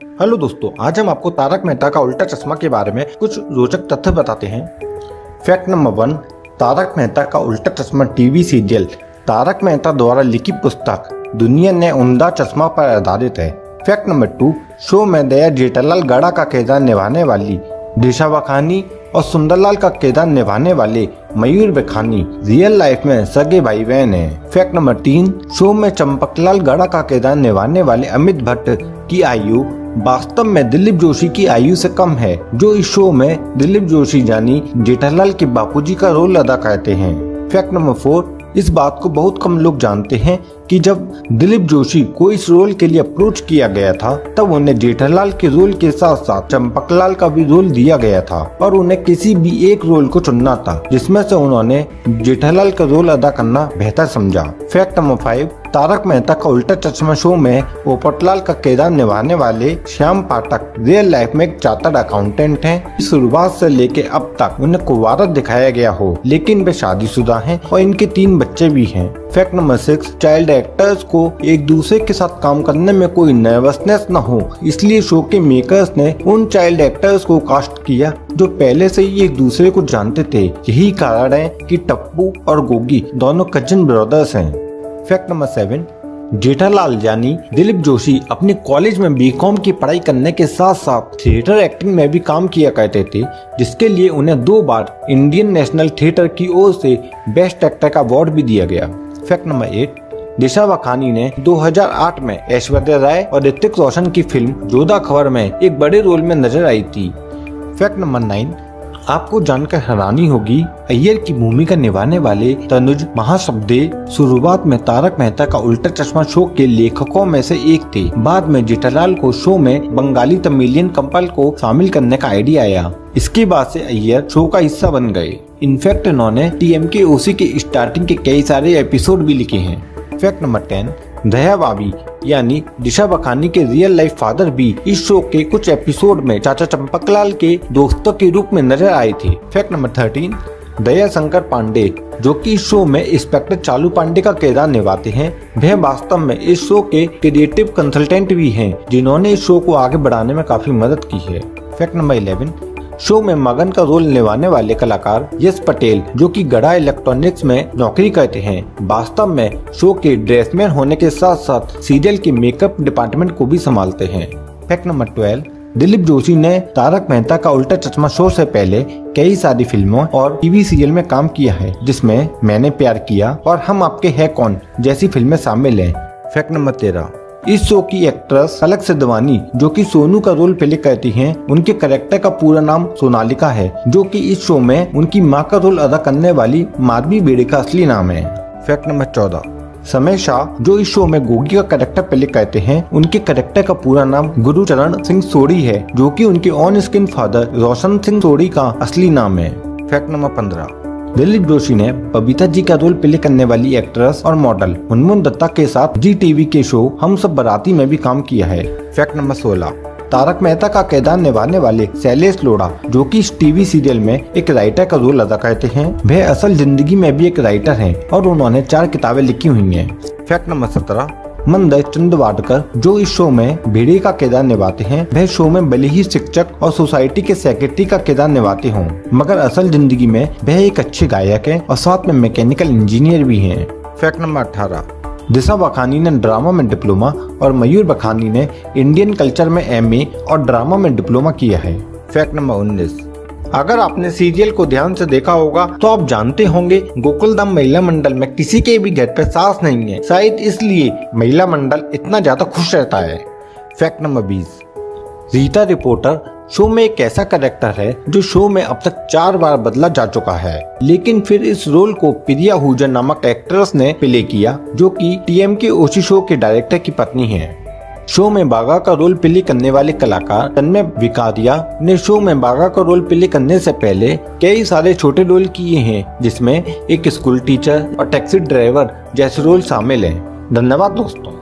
Hello दोस्तों, आज हम आपको तारक मेहता का उल्टा चश्मा के बारे में कुछ रोचक तथ्य बताते हैं। फैक्ट नंबर 1, तारक मेहता का उल्टा चश्मा टीवी सीरियल तारक मेहता द्वारा लिखी पुस्तक दुनिया ने उम्दा चश्मा पर आधारित है। फैक्ट नंबर 2, शो में दया जेठालाल गड़ा का किरदार निभाने वाली दिशा बखानी और सुंदरलाल का किरदार निभाने वाले मयूर बखानी रियल लाइफ में सगे भाई बहन हैं। फैक्ट नंबर 3, शो में चंपकलाल गड़ा का किरदार निभाने वाले अमित भट्ट की आयु वास्तव में दिलीप जोशी की आयु से कम है, जो इस शो में दिलीप जोशी यानी जेठालाल के बापूजी का रोल अदा करते हैं। फैक्ट नंबर 4, इस बात को बहुत कम लोग जानते हैं कि जब दिलीप जोशी को इस रोल के लिए अप्रोच किया गया था तब उन्हें जेठालाल के रोल के साथ साथ चंपकलाल का भी रोल दिया गया था और उन्हें किसी भी एक रोल को चुनना था, जिसमें से उन्होंने जेठालाल का रोल अदा करना बेहतर समझा। फैक्ट नंबर 5, तारक मेहता का उल्टा चश्मा शो में पोपटलाल का किरदार निभाने वाले श्याम पाठक रियल लाइफ में एक चार्टर्ड अकाउंटेंट हैं। शुरुआत से लेके अब तक उन्हें कुंवारा दिखाया गया हो, लेकिन वे शादीशुदा हैं और इनके 3 बच्चे भी हैं। फैक्ट नंबर 6, चाइल्ड एक्टर्स को एक दूसरे के साथ काम करने में कोई नर्वसनेस न हो, इसलिए शो के मेकर्स ने उन चाइल्ड एक्टर्स को कास्ट किया जो पहले से ही एक दूसरे को जानते थे। यही कारण है कि टप्पू और गोगी दोनों कजिन ब्रदर्स हैं। फैक्ट नंबर 7, जेठालाल यानी दिलीप जोशी अपने कॉलेज में बीकॉम की पढ़ाई करने के साथ साथ थिएटर एक्टिंग में भी काम किया करते थे, जिसके लिए उन्हें 2 बार इंडियन नेशनल थिएटर की ओर से बेस्ट एक्टर का अवार्ड भी दिया गया। फैक्ट नंबर 8, दिशा बखानी ने 2008 में ऐश्वर्या राय और ऋतिक रोशन की फिल्म जोधा अकबर में एक बड़े रोल में नजर आई थी। फैक्ट नंबर 9, आपको जानकर हैरानी होगी, अय्यर की भूमिका निभाने वाले तनुज महाशब्दे शुरुआत में तारक मेहता का उल्टा चश्मा शो के लेखकों में से एक थे। बाद में जेठालाल को शो में बंगाली तमिलियन कपल को शामिल करने का आइडिया आया। इसके बाद से अय्यर शो का हिस्सा बन गए। इनफैक्ट इन्होंने TMK OC के स्टार्टिंग के कई सारे एपिसोड भी लिखे हैं। फैक्ट नंबर 10, दया भाभी यानी दिशा बखानी के रियल लाइफ फादर भी इस शो के कुछ एपिसोड में चाचा चंपकलाल के दोस्तों के रूप में नजर आए थे। फैक्ट नंबर 13, दया शंकर पांडे जो कि इस शो में इंस्पेक्टर चालू पांडे का किरदार निभाते हैं, वह वास्तव में इस शो के क्रिएटिव कंसल्टेंट भी हैं, जिन्होंने इस शो को आगे बढ़ाने में काफी मदद की है। फैक्ट नंबर 11, शो में मगन का रोल निभाने वाले कलाकार यश पटेल जो कि गड़ा इलेक्ट्रॉनिक्स में नौकरी करते हैं, वास्तव में शो के ड्रेसमैन होने के साथ साथ सीरियल के मेकअप डिपार्टमेंट को भी संभालते हैं। फैक्ट नंबर 12, दिलीप जोशी ने तारक मेहता का उल्टा चश्मा शो से पहले कई सारी फिल्मों और टीवी सीरियल में काम किया है, जिसमें मैंने प्यार किया और हम आपके है कौन जैसी फिल्में शामिल हैं। फैक्ट नंबर 13, इस शो की एक्ट्रेस अलक सिद्धवानी जो कि सोनू का रोल प्ले करती हैं, उनके कैरेक्टर का पूरा नाम सोनालिका है, जो कि इस शो में उनकी मां का रोल अदा करने वाली माधवी बेड़े का असली नाम है। फैक्ट नंबर 14, समय शाह जो इस शो में गोगी का कैरेक्टर प्ले करते हैं, उनके कैरेक्टर का पूरा नाम गुरुचरण सिंह सोढ़ी है, जो कि उनके on screen father Roshan Singh Sodhi का असली नाम है। फैक्ट नंबर 15, दिलीप जोशी ने बबीता जी का रोल प्ले करने वाली एक्ट्रेस और मॉडल मुनमुन दत्ता के साथ GTV के शो हम सब बाराती में भी काम किया है। फैक्ट नंबर 16, तारक मेहता का किरदार निभाने वाले शैलेश लोढ़ा जो कि इस टीवी सीरियल में एक राइटर का रोल अदा करते हैं, वह असल जिंदगी में भी एक राइटर हैं और उन्होंने 4 किताबें लिखी हुई हैं। फैक्ट नंबर 17, मंदर चंदवाडकर जो इस शो में भेड़िए का किरदार निभाते हैं, वह शो में भले ही शिक्षक और सोसाइटी के सेक्रेटरी का किरदार निभाते हों, मगर असल जिंदगी में वह एक अच्छे गायक हैं और साथ में मैकेनिकल इंजीनियर भी हैं। फैक्ट नंबर 18, दिशा बखानी ने ड्रामा में डिप्लोमा और मयूर बखानी ने इंडियन कल्चर में MA और ड्रामा में डिप्लोमा किया है। फैक्ट नंबर 19, अगर आपने सीरियल को ध्यान से देखा होगा तो आप जानते होंगे गोकुलधाम महिला मंडल में किसी के भी घर पे सास नहीं है, शायद इसलिए महिला मंडल इतना ज्यादा खुश रहता है। Fact number 20, Rita reporter show में एक ऐसा कैरेक्टर है जो शो में अब तक 4 बार बदला जा चुका है, लेकिन फिर इस रोल को प्रिया आहूजा नामक एक्ट्रेस ने प्ले किया जो कि TMK OC शो के डायरेक्टर की पत्नी है। शो में बागा का रोल प्ले करने वाले कलाकार तन्मय विकारिया ने शो में बागा का रोल प्ले करने से पहले कई सारे छोटे रोल किए हैं, जिसमें एक स्कूल टीचर और टैक्सी ड्राइवर जैसे रोल शामिल हैं। धन्यवाद दोस्तों।